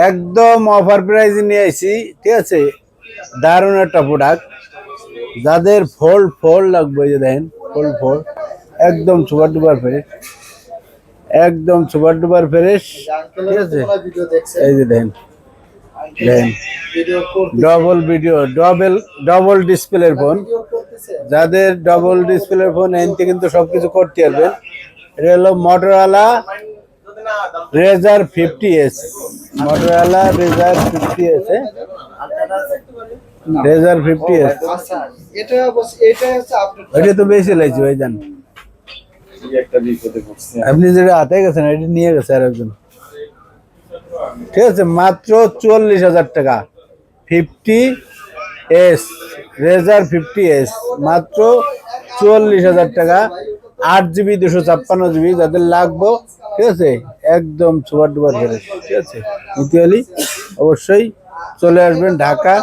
একদম অফার প্রাইসে নিয়ে আইছি, ঠিক আছে। দারুণ একটা প্রোডাক্ট, যাদের ফোল্ড লাগবে, যে দেখেন ফোল্ড একদম সুপার ডুপার ফ্রেশ, একদম সুপার ডুপার ফ্রেশ, ঠিক আছে। এই যে দেখেন ডবল ডিসপ্লের ফোন, যাদের ডবল ডিসপ্লের ফোন এনতে কিন্তু সবকিছু করতে পারবেন। এটা হলো মোটরোলা রেজার 50s, মোটরোলা রেজার 50s, রেজার 50s। এটা তো বেশি লাগছে ভাই, জান আপনি যেটা হাতে গেছেন এটা নিয়ে গেছে আর একজন, ঠিক আছে। মাত্র 44,000 টাকা 50s, রেজার 50s, মাত্র 44,000 টাকা। 8GB 256GB, যাদের লাগবো, ঠিক আছে। একদম সুপার ডুপার ফ্রেশ, ঠিক আছে। নিতে হলে অবশ্যই চলে আসবেন ঢাকা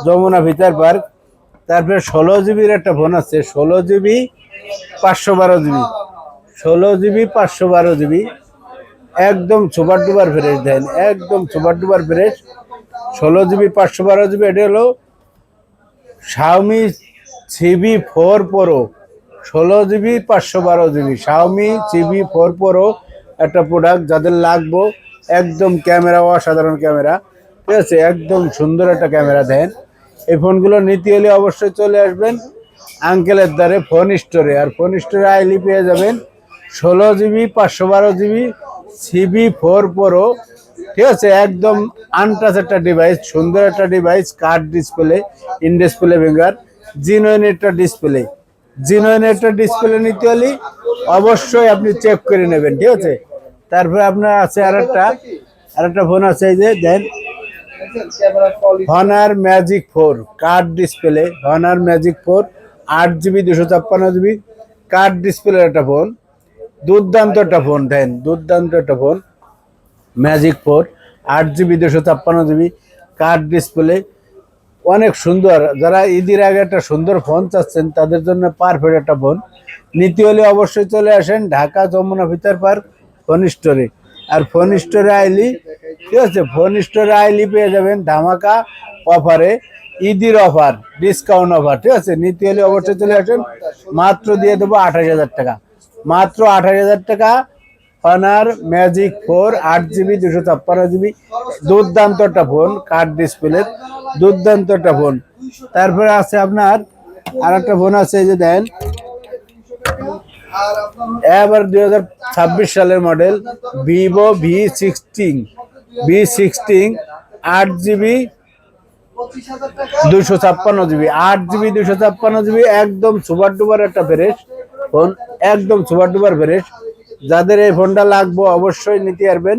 যমুনা ফিচার পার্ক। তারপরে 16GBর একটা ফোন আছে, 16GB 512GB, 16GB 512GB, একদম সুপার ডুপার ফ্রেশ। দেন একদম super duper fresh, 16GB 512GB। এটা হলো Xiaomi CB4 Pro, 16GB 512GB, Xiaomi CB4 Pro একটা প্রোডাক্ট, যাদের লাগবো। একদম ক্যামেরা অসাধারণ ক্যামেরা, ঠিক আছে। একদম সুন্দর একটা ক্যামেরা। দেন এই ফোনগুলো নিতে হলে অবশ্যই চলে আসবেন আঙ্কেলের দ্বারে ফোন স্টোরে। আর ফোন স্টোরে আইলি পেয়ে যাবেন 16GB 512GB CB4 Pro, ঠিক আছে। একদম আনটাচ একটা ডিভাইস, সুন্দর একটা device, card display, in display finger, genuine একটা ডিসপ্লে। জিনুইন একটা ডিসপ্লে নিতে হলে অবশ্যই আপনি চেক করে নেবেন, ঠিক আছে। তারপরে আপনার আছে আরেকটা ফোন আছে, এই যে then Honor Magic 4 curved display, Honor Magic 4 8GB 256GB curved display একটা ফোন, দুর্দান্ত একটা ফোন। দেন দুর্দান্ত একটা phone, magic 4 8GB 256GB curved display, অনেক সুন্দর। যারা ঈদের আগে একটা সুন্দর ফোন চাচ্ছেন, তাদের জন্য পারফেক্ট একটা ফোন। নিতে হলে অবশ্যই চলে আসেন Dhaka Jamuna Future Park phone স্টোরে। আর ফোন স্টোরে আইলি, ঠিক আছে, ফোন স্টোরে আইলি পেয়ে যাবেন ধামাকা অফারে, ঈদের অফার, ডিসকাউন্ট অফার, ঠিক আছে। নিতে হলে অবশ্যই চলে আসেন, মাত্র দিয়ে দেবো 28,000 টাকা, মাত্র 28,000 টাকা। হনার ম্যাজিক 4 8GB 256GB, দুর্দান্ত একটা ফোন, কার্ড ডিসপ্লে, দুর্দান্ত একটা ফোন। তারপরে আছে আপনার আর একটা ফোন আছে, এই যে দেন এবার 2026 সালের model Vivo V16 8GB 256GB, 8GB 256GB, একদম সুপার ডুপার একটা ফ্রেশ ফোন, একদম সুপার ডুপার ফ্রেশ। যাদের এই ফোনটা লাগবে অবশ্যই নিতে পারবেন।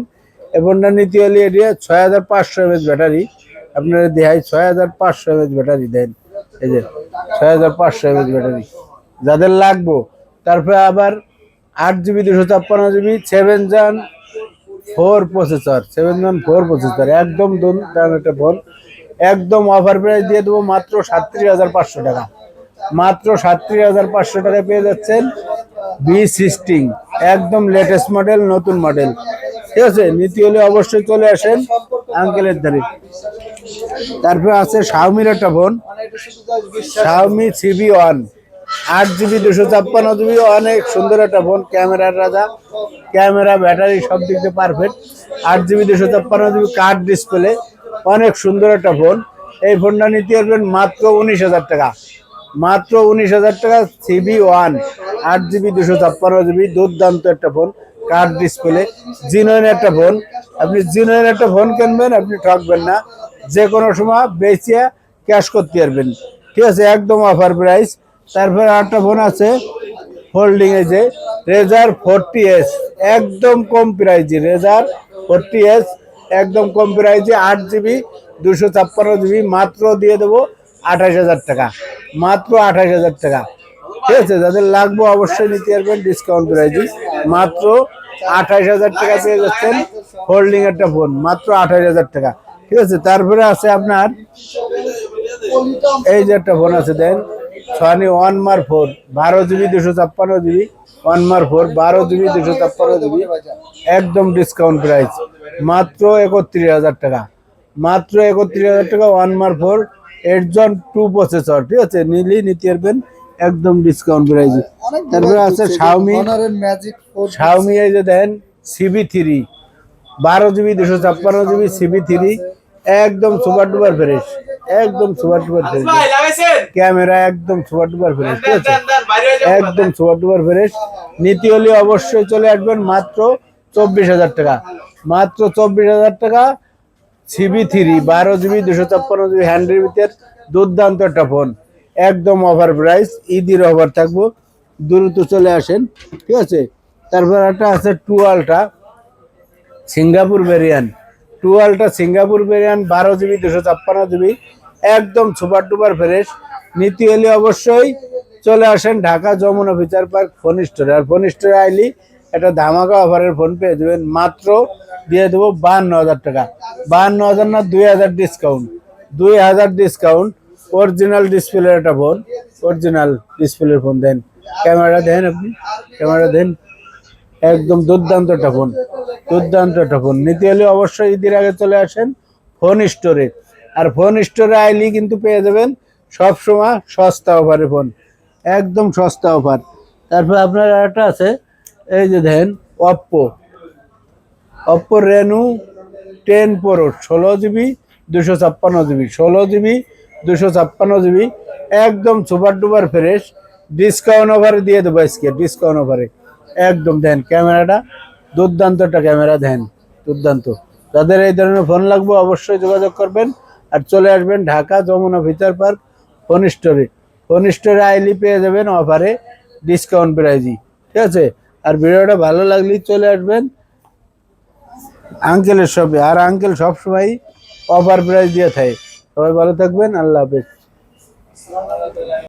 এই ফোনটা নিতে হলে এটি 6500 mAh ব্যাটারি, আপনারা দেখাই 6500 mAh ব্যাটারি। দেন এই যে 6500 mAh ব্যাটারি, যাদের লাগবো। তারপরে আবার 8GB 256GB 7 Gen 4 processor, 7 Gen 4 processor, একদম দুর্দান্ত একটা ফোন। একদম অফার প্রাইস দিয়ে দেবো মাত্র 37,500 টাকা, মাত্র 37,500 টাকায় পেয়ে যাচ্ছেন V16, একদম লেটেস্ট মডেল, নতুন মডেল, ঠিক আছে। নিতে হলে অবশ্যই চলে আসেন আঙ্কেলের ধারে। তারপরে আছে Xiaomi একটা phone, Xiaomi CB1 8GB 256GB, অনেক সুন্দর একটা ফোন, ক্যামেরার রাজা, ক্যামেরা ব্যাটারি সব দিক দিয়ে perfect. 8GB 256GB curved display, অনেক সুন্দর একটা ফোন। এই ফোনটা নিতে পারবেন মাত্র 19,000 টাকা, মাত্র 19,000 টাকা। CB1 8GB 256GB, দুর্দান্ত একটা ফোন, কার্ড ডিসপ্লে, জিনুইন একটা ফোন। আপনি জিনুইন একটা ফোন কিনবেন, আপনি ঠকবেন না, যে কোনো সময় বেচে ক্যাশ করতে পারবেন, ঠিক আছে। একদম অফার প্রাইস। তারপরে আরেকটা ফোন আছে হোল্ডিং, এই যে রেজার 40s, একদম কম প্রাইজে, রেজার 40s, একদম কম প্রাইজে, 8GB 256GB, মাত্র দিয়ে দেবো 28,000 টাকা, মাত্র 28,000 টাকা, ঠিক আছে। যাদের লাগবে অবশ্যই নিতে পারবেন ডিসকাউন্ট প্রাইজে, মাত্র 28,000 টাকা পেয়ে যাচ্ছেন হোল্ডিং একটা ফোন, মাত্র 28,000 টাকা, ঠিক আছে। তারপরে আছে আপনার এই যে একটা ফোন আছে, দেন Sony 1+4 12 GB 256 GB 1+4 12 GB 256 GB একদম ডিসকাউন্ট প্রাইস মাত্র 31,000 টাকা, মাত্র 31,000 টাকা 1+4 8 2 প্রসেসর, ঠিক আছে, নিতে পারবেন একদম ডিসকাউন্ট প্রাইস। তারপরে আছে শাওমি এই যে দেন CB3 12 GB 256 GB CB3 একদম সুপার ডুপার ফ্রেশ, একদম সুপার ডুপার ফ্রেশ, ক্যামেরা একদম সুপার ডুপার ফ্রেশ, ঠিক আছে, একদম সুপার ডুপার ফ্রেশ। নিতে হলে অবশ্যই চলে আসবেন মাত্র 24,000 টাকা, মাত্র 24,000 টাকা CB3 12 GB 256 GB হ্যান্ডের ভিতর দুর্দান্ত একটা ফোন, একদম অফার প্রাইস, ঈদের অফার থাকবো, দ্রুত চলে আসেন, ঠিক আছে। তারপর একটা আছে টুয়ালটা সিঙ্গাপুর ভেরিয়ান্ট, টুয়ালটা সিঙ্গাপুর ভেরিয়ান্ট 12 GB 256 GB একদম সুপার ডুপার ফ্রেশ। নিতে হলে অবশ্যই চলে আসেন Dhaka Jamuna Future Park phone স্টোরে, আর ফোন স্টোরে আইলি একটা ধামাকা অফারের ফোন পেয়ে দেবেন, মাত্র দিয়ে দেবো 52,000 টাকা, 52,000 না 2,000 ডিসকাউন্ট, 2,000 ডিসকাউন্ট। অরিজিনাল ডিসপ্লের একটা ফোন, অরিজিনাল ডিসপ্লের ফোন দেন, ক্যামেরা দেন, আপনি ক্যামেরা দেন, একদম দুর্দান্ত একটা ফোন, দুর্দান্ত একটা ফোন। নিতে হলে অবশ্যই ঈদের আগে চলে আসেন ফোন স্টোরে, আর ফোন স্টোরে আইলি কিন্তু পেয়ে যাবেন সবসময় সস্তা অফারে ফোন, একদম সস্তা অফার। তারপর আপনার একটা আছে এই যে দেখেন অপ্পো রেনু 10 Pro 16 GB 256 GB 16 GB 256 GB একদম সুপার ডুপার ফ্রেশ, ডিসকাউন্ট অফারে দিয়ে দেবো আজকে, ডিসকাউন্ট অফারে একদম। দেন ক্যামেরাটা দুর্দান্ত একটা ক্যামেরা, দেন দুর্দান্ত। যাদের এই ধরনের ফোন লাগবে অবশ্যই যোগাযোগ করবেন, আর চলে আসবেন Dhaka Jamuna Future Park phone স্টোরে, ফোন স্টোরে আইলি পেয়ে যাবেন অফারে ডিসকাউন্ট প্রাইজই, ঠিক আছে। আর ভিডিওটা ভালো লাগলে চলে আসবেন আঙ্কেলের শপে, আর আঙ্কেল সবসময় অফার প্রাইস দিয়ে থাকে। সবাই ভালো থাকবেন, আল্লাহ হাফেজ।